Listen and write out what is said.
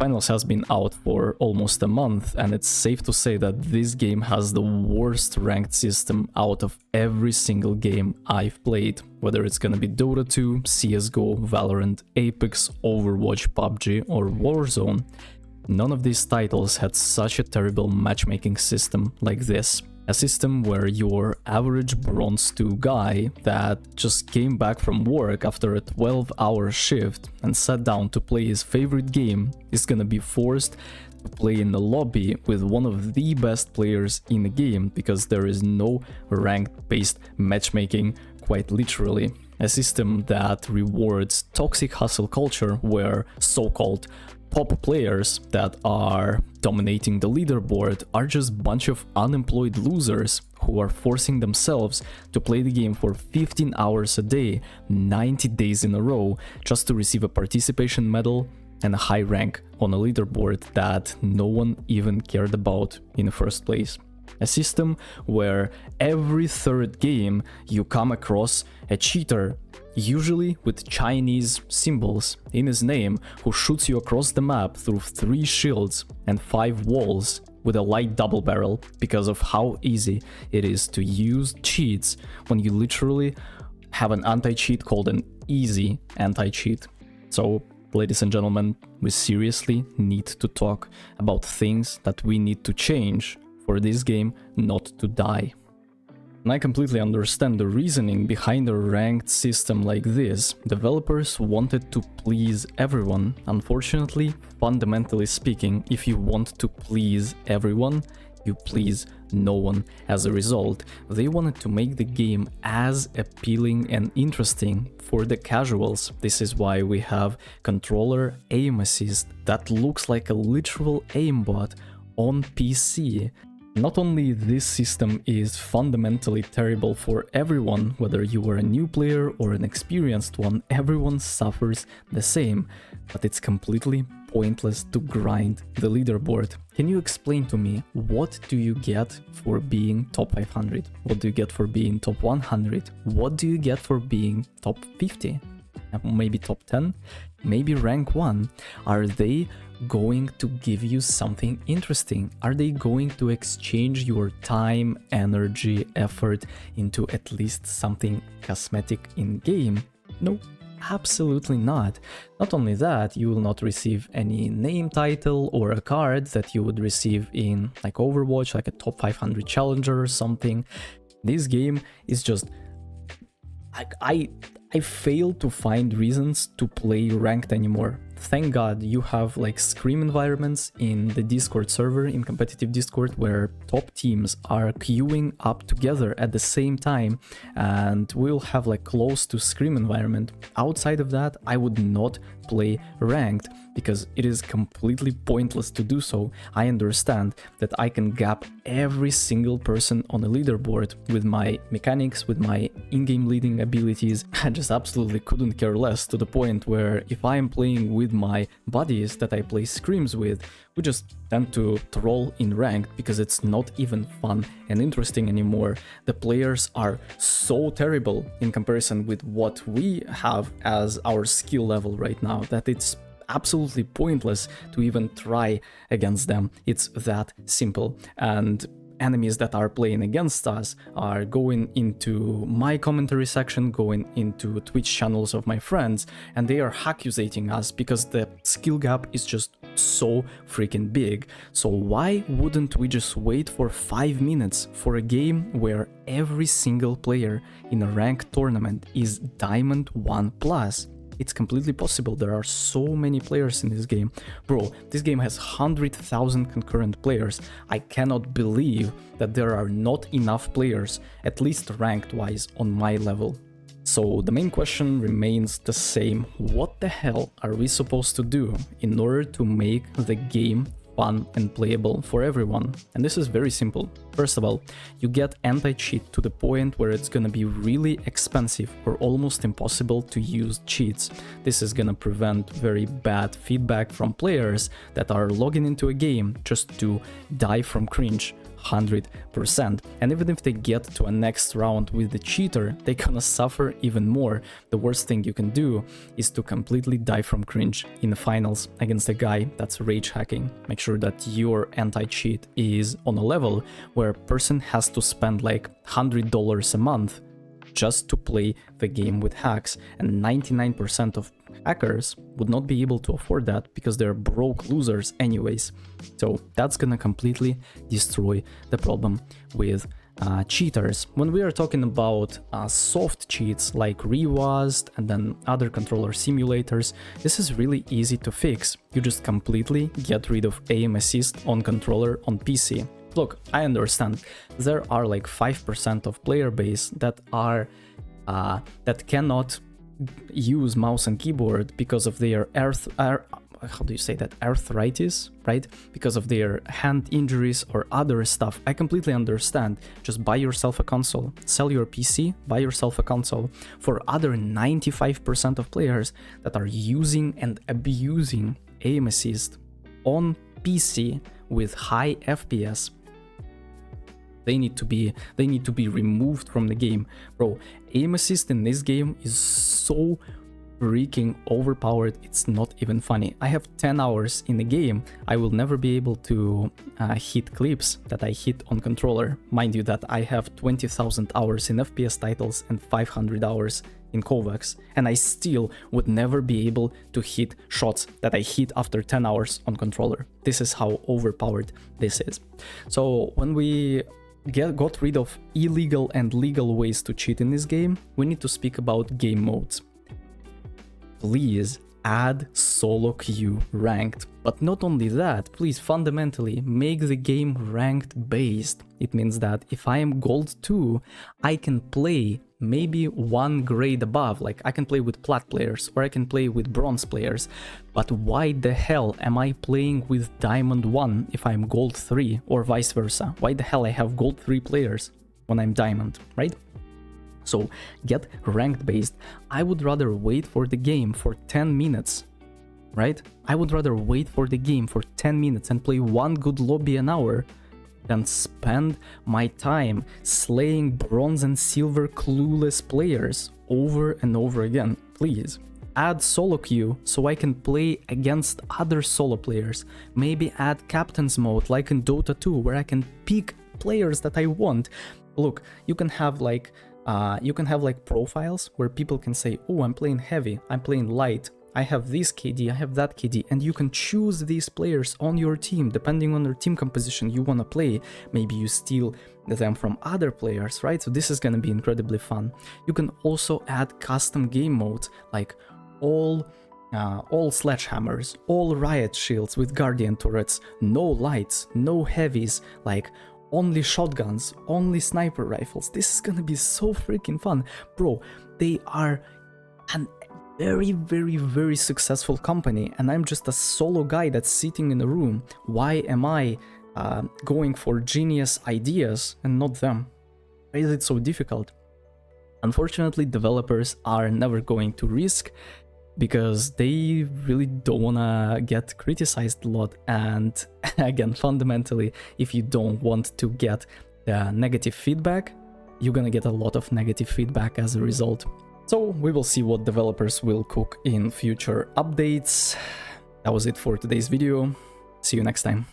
Finals has been out for almost a month, and it's safe to say that this game has the worst ranked system out of every single game I've played. Whether it's gonna be Dota 2, CSGO, Valorant, Apex, Overwatch, PUBG or Warzone, none of these titles had such a terrible matchmaking system like this. A system where your average Bronze 2 guy that just came back from work after a 12-hour shift and sat down to play his favorite game is gonna be forced to play in the lobby with one of the best players in the game because there is no ranked-based matchmaking, quite literally. A system that rewards toxic hustle culture where so-called top players that are dominating the leaderboard are just a bunch of unemployed losers who are forcing themselves to play the game for 15 hours a day, 90 days in a row, just to receive a participation medal and a high rank on a leaderboard that no one even cared about in the first place. A system where every third game you come across a cheater, usually with Chinese symbols in his name, who shoots you across the map through 3 shields and 5 walls with a light double barrel because of how easy it is to use cheats when you literally have an anti-cheat called an easy anti-cheat. So, ladies and gentlemen, we seriously need to talk about things that we need to change for this game not to die. And I completely understand the reasoning behind a ranked system like this. Developers wanted to please everyone. Unfortunately, fundamentally speaking, if you want to please everyone, you please no one. As a result, they wanted to make the game as appealing and interesting for the casuals. This is why we have controller aim assist that looks like a literal aimbot on PC. Not only this system is fundamentally terrible for everyone, whether you are a new player or an experienced one, everyone suffers the same, but it's completely pointless to grind the leaderboard. Can you explain to me, what do you get for being top 500? What do you get for being top 100? What do you get for being top 50? Maybe top 10? Maybe rank 1? Are they going to give you something interesting? Are they going to exchange your time, energy, effort into at least something cosmetic in-game? No, absolutely not. Not only that, you will not receive any name title or a card that you would receive in like Overwatch, like a top 500 challenger or something. This game is just... I fail to find reasons to play ranked anymore. Thank God you have like scrim environments in the Discord server, in competitive Discord, where top teams are queuing up together at the same time, and we'll have like close to scrim environment. Outside of that, I would not play ranked because it is completely pointless to do so. I understand that I can gap every single person on the leaderboard with my mechanics, with my in-game leading abilities. I just absolutely couldn't care less, to the point where if I am playing with my buddies that I play scrims with, we just tend to troll in ranked because it's not even fun and interesting anymore. The players are so terrible in comparison with what we have as our skill level right now that it's absolutely pointless to even try against them. It's that simple. And enemies that are playing against us are going into my commentary section, going into Twitch channels of my friends, and they are accusating us because the skill gap is just so freaking big. So why wouldn't we just wait for 5 minutes for a game where every single player in a ranked tournament is Diamond 1+? It's completely possible. There are so many players in this game. Bro, this game has 100,000 concurrent players. I cannot believe that there are not enough players, at least ranked wise, on my level. So the main question remains the same. What the hell are we supposed to do in order to make the game fun and playable for everyone? And this is very simple. First of all, you get anti-cheat to the point where it's gonna be really expensive or almost impossible to use cheats. This is gonna prevent very bad feedback from players that are logging into a game just to die from cringe. 100%. And even if they get to a next round with the cheater, they're gonna suffer even more. The worst thing you can do is to completely die from cringe in the finals against a guy that's rage hacking. Make sure that your anti-cheat is on a level where a person has to spend like $100 a month just to play the game with hacks, and 99% of hackers would not be able to afford that because they're broke losers anyways. So that's gonna completely destroy the problem with cheaters. When we are talking about soft cheats like ReWASD and then other controller simulators, this is really easy to fix. You just completely get rid of aim assist on controller on PC. Look, I understand there are like 5% of player base that are that cannot use mouse and keyboard because of their arthritis, right? Because of their hand injuries or other stuff. I completely understand. Just buy yourself a console, sell your PC, buy yourself a console. For other 95% of players that are using and abusing aim assist on PC with high FPS, they need to be removed from the game. Bro, aim assist in this game is so freaking overpowered, it's not even funny. I have 10 hours in the game. I will never be able to hit clips that I hit on controller. Mind you that I have 20,000 hours in FPS titles and 500 hours in Kovacs, and I still would never be able to hit shots that I hit after 10 hours on controller. This is how overpowered this is. So when we got rid of illegal and legal ways to cheat in this game, we need to speak about game modes. Please add solo queue ranked. But not only that, please fundamentally make the game ranked based. It means that if I am gold 2, I can play maybe one grade above, like I can play with plat players or I can play with bronze players. But why the hell am I playing with diamond 1 if I'm gold 3 or vice versa? Why the hell I have gold 3 players when I'm diamond, right? So get ranked based. I would rather wait for the game for 10 minutes, right? I would rather wait for the game for 10 minutes and play one good lobby an hour than spend my time slaying bronze and silver clueless players over and over again. Please add solo queue so I can play against other solo players. Maybe add captain's mode like in Dota 2 where I can pick players that I want. Look, you can have like profiles where people can say, oh, I'm playing heavy, I'm playing light, I have this KD, I have that KD, and you can choose these players on your team depending on their team composition you want to play. Maybe you steal them from other players, right? So this is going to be incredibly fun. You can also add custom game modes like all sledgehammers, all riot shields with guardian turrets, no lights, no heavies, like only shotguns, only sniper rifles. This is gonna be so freaking fun. Bro, they are an very successful company and I'm just a solo guy that's sitting in a room. Why am I going for genius ideas and not them? Why is it so difficult? Unfortunately, developers are never going to risk because they really don't wanna get criticized a lot. And again, fundamentally, if you don't want to get negative feedback, you're gonna get a lot of negative feedback as a result. So we will see what developers will cook in future updates. That was it for today's video. See you next time.